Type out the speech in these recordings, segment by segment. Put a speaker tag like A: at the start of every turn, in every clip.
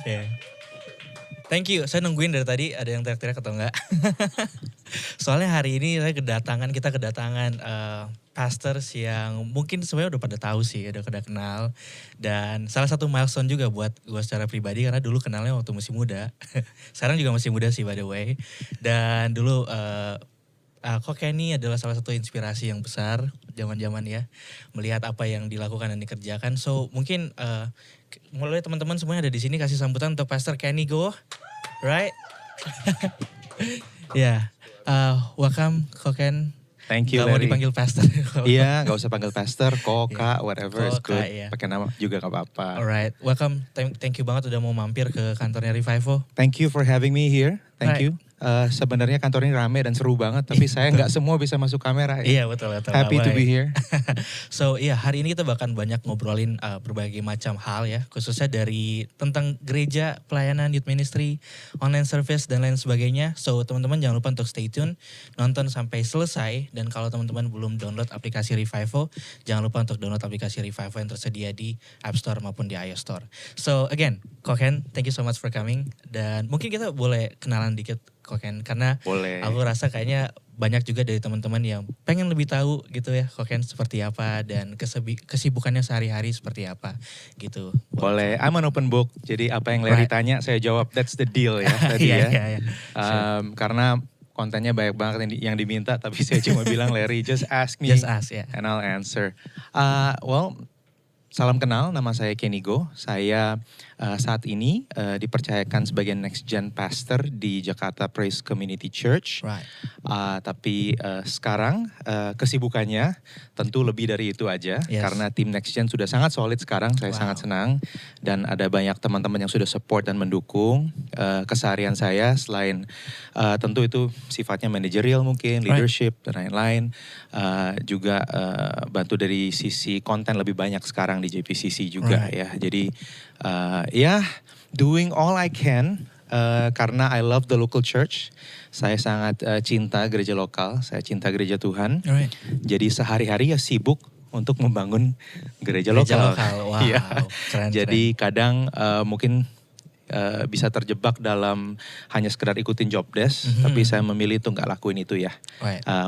A: Ya. Thank you, saya nungguin dari tadi ada yang teriak-teriak atau enggak. Soalnya hari ini kita kedatangan pastors yang mungkin sebenarnya udah pada tahu sih, udah pada kenal. Dan salah satu milestone juga buat gue secara pribadi karena dulu kenalnya waktu masih muda. Sekarang juga masih muda sih by the way. Dan dulu kok Kenny adalah salah satu inspirasi yang besar zaman-zaman ya. Melihat apa yang dilakukan dan dikerjakan. So mungkin mulai teman-teman semuanya ada di sini kasih sambutan untuk Pastor Kenny Go. Right? Ya, welcome Koken.
B: Thank you,
A: Gak mau
B: Larry.
A: dipanggil pastor.
B: Iya, gak usah panggil pastor, kak, whatever is good.
A: Iya.
B: Pakai nama juga gak apa-apa.
A: Alright, welcome. Thank you banget udah mau mampir ke kantornya Revival.
B: Thank you for having me here. Thank you. Sebenarnya kantor ini rame dan seru banget, tapi saya nggak semua bisa masuk kamera.
A: Iya betul.
B: Happy to be here.
A: So iya, hari ini kita bahkan banyak ngobrolin berbagai macam hal ya, khususnya dari tentang gereja, pelayanan, youth ministry, online service dan lain sebagainya. So teman-teman jangan lupa untuk stay tune, nonton sampai selesai. Dan kalau teman-teman belum download aplikasi Revival, jangan lupa untuk download aplikasi Revival yang tersedia di App Store maupun di iOS Store. So again, Koken, thank you so much for coming. Dan mungkin kita boleh kenalan dikit Koken, karena
B: boleh.
A: Aku rasa kayaknya banyak juga dari teman-teman yang pengen lebih tahu gitu ya Koken seperti apa dan kesibukannya sehari-hari seperti apa gitu.
B: Boleh, I'm an open book. Jadi apa yang Larry tanya saya jawab, that's the deal ya tadi ya. Karena kontennya banyak banget yang diminta, tapi saya cuma bilang Larry just ask me, and I'll answer. Salam kenal, nama saya Kenny Go. Saya saat ini dipercayakan sebagai Next Gen Pastor di Jakarta Praise Community Church.
A: Right.
B: Tapi sekarang kesibukannya tentu lebih dari itu aja.
A: Yes.
B: Karena tim Next Gen sudah sangat solid sekarang, saya sangat senang. Dan ada banyak teman-teman yang sudah support dan mendukung keseharian saya. Selain tentu itu sifatnya manajerial mungkin, leadership dan lain-lain. Juga bantu dari sisi konten lebih banyak sekarang di JPCC juga ya. Jadi doing all I can karena I love the local church. Saya sangat cinta gereja lokal, saya cinta gereja Tuhan. Jadi sehari-hari ya sibuk untuk membangun gereja lokal.
A: Wow, keren.
B: Jadi kadang mungkin bisa terjebak dalam hanya sekedar ikutin job desk, tapi saya memilih untuk nggak lakuin itu ya.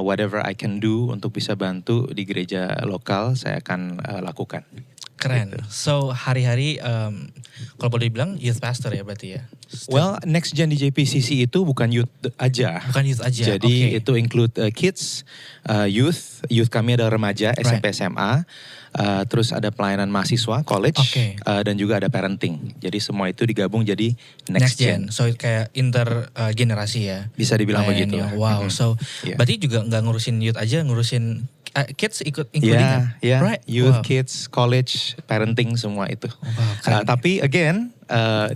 B: Whatever I can do untuk bisa bantu di gereja lokal, saya akan lakukan.
A: Keren. Gitu. So hari-hari kalau boleh dibilang youth pastor ya berarti ya?
B: Well, Next Gen di JPCC itu bukan youth aja.
A: Bukan youth aja.
B: Jadi itu include kids, youth kami ada remaja, SMP, SMA. Terus ada pelayanan mahasiswa, college, dan juga ada parenting. Jadi semua itu digabung jadi Next Gen.
A: So kayak intergenerasi ya?
B: Bisa dibilang begitu.
A: Wow, so berarti juga nggak ngurusin youth aja, ngurusin kids including
B: right? Youth, kids, college, parenting semua itu. Tapi again,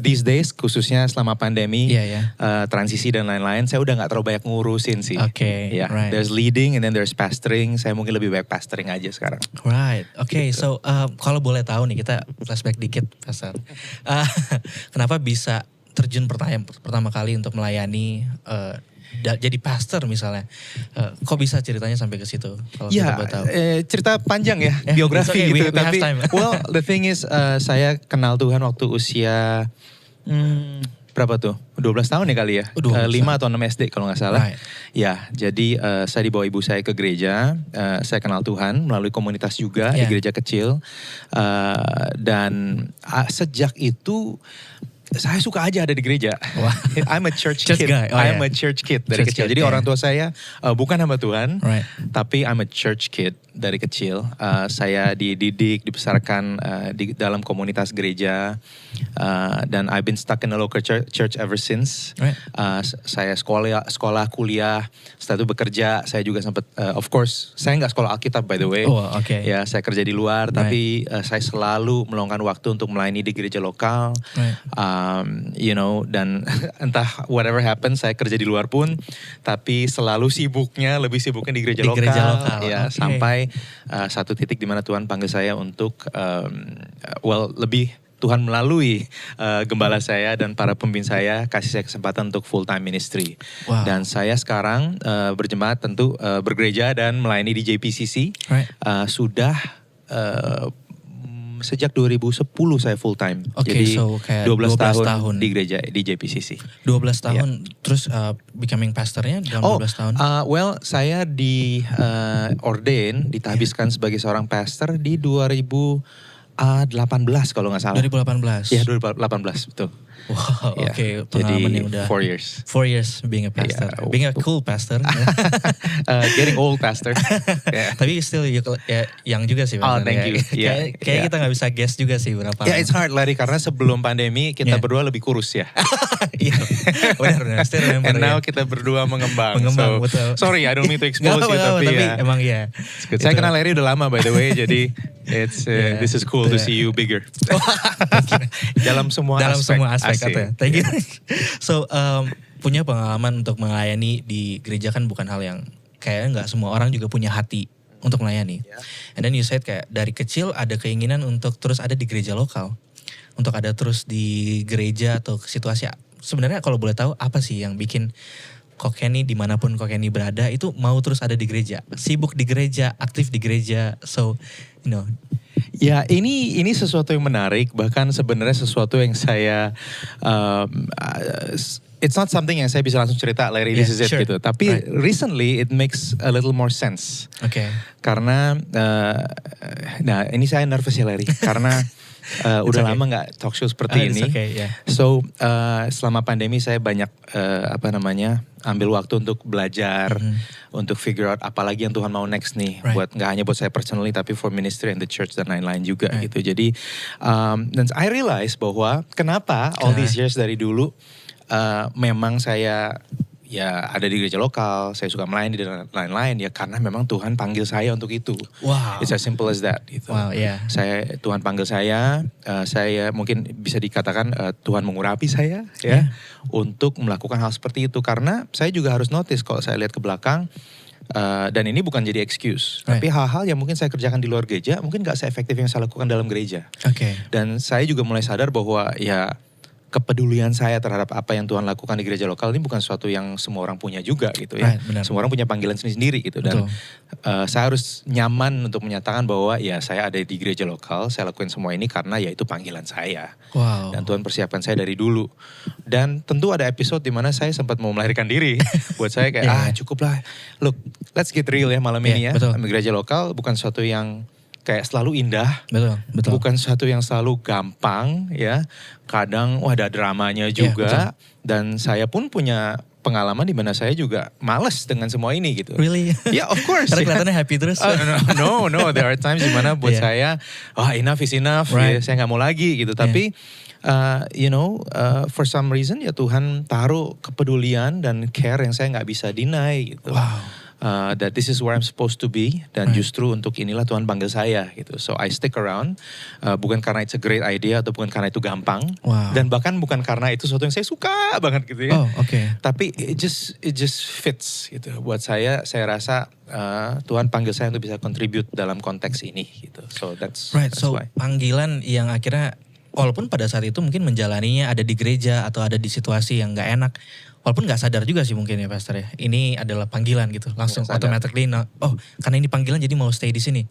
B: these days khususnya selama pandemi, transisi dan lain-lain, saya udah nggak terlalu banyak ngurusin sih. There's leading and then there's pastoring. Saya mungkin lebih banyak pastoring aja sekarang.
A: Right. So kalau boleh tahu nih kita flashback dikit, Pastor. Kenapa bisa terjun pertama kali untuk melayani? Jadi pastor misalnya, kok bisa ceritanya sampai ke situ? Kalau kita boleh tahu.
B: Cerita panjang ya, biografi gitu. Tapi, well, the thing is, saya kenal Tuhan waktu usia berapa tuh? 12 tahun ya kali ya? 5 atau 6 SD kalau nggak salah. Ya, jadi saya dibawa ibu saya ke gereja. Saya kenal Tuhan melalui komunitas juga di gereja kecil. Dan sejak itu saya suka aja ada di gereja. I'm a church kid. I'm a church kid dari kecil. Jadi orang tua saya bukan hamba Tuhan, tapi I'm a church kid dari kecil. Saya dididik, dibesarkan di dalam komunitas gereja, dan I've been stuck in a local church ever since. Saya sekolah, kuliah, setelah itu bekerja. Saya juga sempat, of course, saya nggak sekolah Alkitab by the way. Ya, saya kerja di luar, tapi saya selalu meluangkan waktu untuk melayani di gereja lokal. Dan entah whatever happens, saya kerja di luar pun, tapi selalu lebih sibuknya di gereja lokal. Ya, sampai satu titik di mana Tuhan panggil saya untuk, lebih Tuhan melalui gembala saya dan para pemimpin saya kasih saya kesempatan untuk full time ministry. Dan saya sekarang berjemaat tentu bergereja dan melayani di JPCC sudah sejak 2010 saya full time.
A: Oke,
B: Jadi
A: so kayak
B: 12 tahun di gereja di JPCC.
A: 12 tahun terus becoming pastornya dalam 12 tahun?
B: Well, saya di ordain, ditahbiskan sebagai seorang pastor di 2018 kalau nggak salah.
A: 2018?
B: Iya 2018, betul.
A: Wow, oke, pengalaman yang udah
B: 4 years.
A: 4 years being a pastor.
B: Yeah.
A: Being a cool pastor.
B: Getting old pastor.
A: Tapi still young juga sih.
B: Oh, thank you.
A: Kayak kita gak bisa guess juga sih berapa lama.
B: It's hard Larry karena sebelum pandemi kita berdua lebih kurus ya.
A: Iya, benar. Still remember.
B: And now kita berdua mengembang.
A: Betul.
B: Sorry, I don't mean to expose you, tapi
A: emang ya.
B: Saya kenal Larry udah lama by the way, jadi this is cool to see you bigger. Dalam semua aspek.
A: Thank you. So, punya pengalaman untuk melayani di gereja kan bukan hal yang kayaknya nggak semua orang juga punya hati untuk melayani. And then you said kayak dari kecil ada keinginan untuk terus ada di gereja lokal, untuk ada terus di gereja atau situasi. Sebenarnya kalau boleh tahu apa sih yang bikin Kok Kenny dimanapun Kok Kenny berada itu mau terus ada di gereja, sibuk di gereja, aktif di gereja, so you know.
B: Ya ini sesuatu yang menarik, bahkan sebenarnya sesuatu yang saya it's not something yang saya bisa langsung cerita Larry this is it gitu. Tapi recently it makes a little more sense.
A: Okay.
B: Karena nah ini saya nervous ya Larry karena udah lama nggak talk show seperti ini. So selama pandemi saya banyak ambil waktu untuk belajar, untuk figure out apalagi yang Tuhan mau next nih, buat nggak hanya buat saya personally tapi for ministry and the church dan lain-lain juga gitu. Jadi dan I realize bahwa kenapa all these years dari dulu memang saya ya ada di gereja lokal, saya suka melayani dan lain-lain ya karena memang Tuhan panggil saya untuk itu.
A: Wow.
B: It's as simple as that gitu.
A: Wow, yeah.
B: Tuhan panggil saya mungkin bisa dikatakan Tuhan mengurapi saya ya untuk melakukan hal seperti itu karena saya juga harus notice kalau saya lihat ke belakang dan ini bukan jadi excuse, tapi hal-hal yang mungkin saya kerjakan di luar gereja mungkin gak se-efektif yang saya lakukan dalam gereja. Dan saya juga mulai sadar bahwa ya kepedulian saya terhadap apa yang Tuhan lakukan di gereja lokal ini bukan sesuatu yang semua orang punya juga gitu ya. Semua orang punya panggilan sendiri gitu. Dan saya harus nyaman untuk menyatakan bahwa ya saya ada di gereja lokal, saya lakukan semua ini karena ya itu panggilan saya.
A: Wow.
B: Dan Tuhan persiapkan saya dari dulu. Dan tentu ada episode di mana saya sempat mau melahirkan diri. Buat saya kayak cukup lah. Look, let's get real ya malam ini ya. Gereja lokal bukan sesuatu yang kayak selalu indah, betul. Bukan sesuatu yang selalu gampang ya. Kadang ada dramanya juga. Dan saya pun punya pengalaman di mana saya juga males dengan semua ini gitu.
A: Really?
B: Yeah, of course.
A: Karena kelihatannya happy terus.
B: No, there are times di mana buat saya, enough is enough. Ya, saya nggak mau lagi gitu. Tapi for some reason ya Tuhan taruh kepedulian dan care yang saya nggak bisa deny gitu.
A: Wow.
B: That this is where I'm supposed to be dan justru untuk inilah Tuhan panggil saya gitu. So I stick around bukan karena it's a great idea atau bukan karena itu gampang dan bahkan bukan karena itu sesuatu yang saya suka banget gitu ya. Tapi it just fits gitu. Buat saya rasa Tuhan panggil saya untuk bisa contribute dalam konteks ini gitu. So that's why.
A: Panggilan yang akhirnya walaupun pada saat itu mungkin menjalaninya ada di gereja atau ada di situasi yang gak enak. Walaupun gak sadar juga sih mungkin ya Pastor ya. Ini adalah panggilan gitu. Langsung automatically, karena ini panggilan jadi mau stay di sini.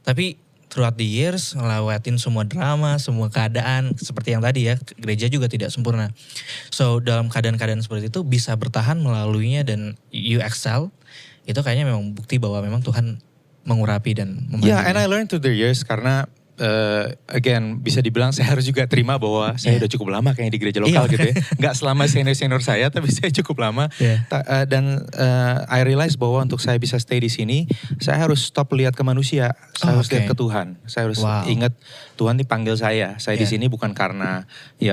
A: Tapi throughout the years, ngelewatin semua drama, semua keadaan. Seperti yang tadi ya, gereja juga tidak sempurna. So dalam keadaan-keadaan seperti itu bisa bertahan melaluinya dan you excel. Itu kayaknya memang bukti bahwa memang Tuhan mengurapi dan memanggil.
B: Yeah, and I learned through the years karena again bisa dibilang saya harus juga terima bahwa saya udah cukup lama kayaknya di gereja lokal gitu ya. Gak selama senior saya tapi saya cukup lama. Dan I realize bahwa untuk saya bisa stay di sini, saya harus stop lihat ke manusia. Saya harus lihat ke Tuhan. Saya harus ingat Tuhan dipanggil saya. Saya di sini bukan karena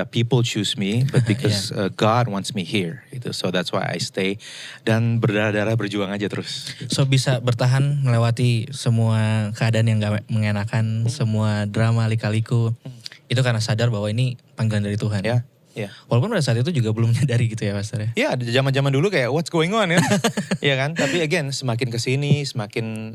B: people choose me, but because God wants me here. Gitu. So that's why I stay dan berdarah-darah berjuang aja terus.
A: So bisa bertahan melewati semua keadaan yang gak mengenakan, semua drama lika-liku. Itu karena sadar bahwa ini panggilan dari Tuhan.
B: Yeah.
A: Walaupun pada saat itu juga belum menyadari gitu ya Pastor ya.
B: Ya, ada zaman-zaman dulu kayak what's going on ya. Iya kan? Tapi again semakin kesini semakin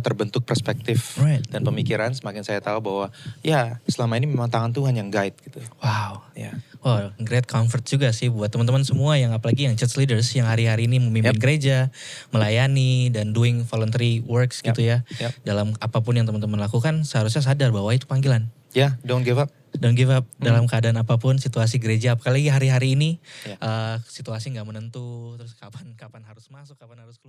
B: terbentuk perspektif dan pemikiran, semakin saya tahu bahwa ya selama ini memang tangan Tuhan yang guide gitu.
A: Wow.
B: Ya.
A: Oh, great comfort juga sih buat teman-teman semua yang apalagi yang church leaders yang hari-hari ini memimpin gereja, melayani dan doing voluntary works gitu ya. Dalam apapun yang teman-teman lakukan seharusnya sadar bahwa itu panggilan.
B: Ya, don't give up.
A: Don't give up dalam keadaan apapun, situasi gereja apalagi hari-hari ini situasi nggak menentu, terus kapan harus masuk, kapan harus keluar.